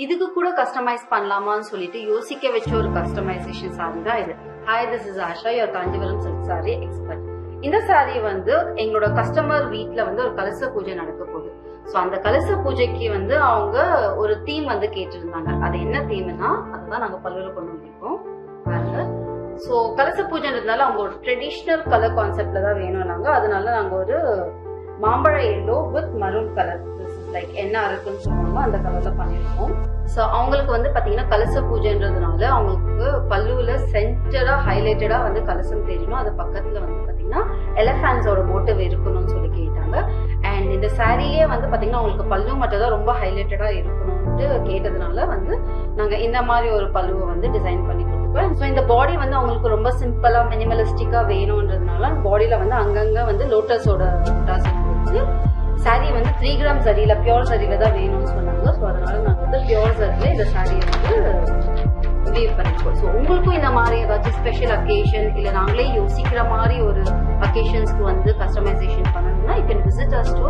இதுக்கு கூட கஸ்டமைஸ் பண்ணலாமான்னு சொல்லிட்டு யோசிக்க வச்ச ஒரு கஸ்டமைசேஷன் சாரி தான் இது. Hi, this is Asha, your Kanchipuram silk sorry expert. இந்த சாரி வந்து எங்களோட கஸ்டமர் வீட்ல வந்து ஒரு கலச பூஜை நடக்க போகுது. ஸோ அந்த கலச பூஜைக்கு வந்து அவங்க ஒரு தீம் வந்து கேட்டிருந்தாங்க. அது என்ன தீம்னா அதுதான் நாங்க பல்லுல கொண்டு வந்திருக்கோம் பாருங்க. ஸோ கலச பூஜைன்றதுனால அவங்க ஒரு ட்ரெடிஷ்னல் கலர் கான்செப்ட்ல தான் வேணும்னாங்க. அதனால நாங்க ஒரு மாம்பழ yellow with maroon colour, like என்ன இருக்குன்னு சொல்லுவாங்க அந்த கலர்ல பண்ணிருக்கோம். ஸோ அவங்களுக்கு வந்து பாத்தீங்கன்னா கலச பூஜைன்றதுனால அவங்களுக்கு பல்லுல சென்டரா ஹைலைட்டடா வந்து கலசம் தெரியணும். அது பக்கத்துல வந்து பாத்தீங்கன்னா எலிஃபண்ட்ஸோட மோட்டிவ் இருக்கணும்னு சொல்லி கேட்டாங்க. அண்ட் இந்த சாரியே வந்து பாத்தீங்கன்னா அவங்களுக்கு பல்லு மட்டும் தான் ரொம்ப ஹைலைட்டடா இருக்கணும்னு கேட்டதுனால வந்து நாங்க இந்த மாதிரி ஒரு பல்லுவை வந்து டிசைன் பண்ணி கொடுப்போம். ஸோ இந்த பாடி வந்து அவங்களுக்கு ரொம்ப சிம்பிளா மினிமலிஸ்டிக்கா வேணும்ன்றதுனால பாடியில வந்து அங்கங்க வந்து லோட்டஸோட வச்சு சாரி வந்து 3 கிராம் சரியில பியோர் சரியில தான் வேணும்னு சொன்னாங்க. ஸோ அதனால நாங்கள் வந்து பியோர் சரியில இந்த சாரியை வந்து வீவ் பண்ணிருக்கோம். ஸோ உங்களுக்கும் இந்த மாதிரி ஏதாச்சும் ஸ்பெஷல் அக்கேஷன் இல்லை நாங்களே யோசிக்கிற மாதிரி ஒரு அக்கேஷன்ஸ்க்கு வந்து கஸ்டமைசேஷன் பண்ணணும்னா you can visit us to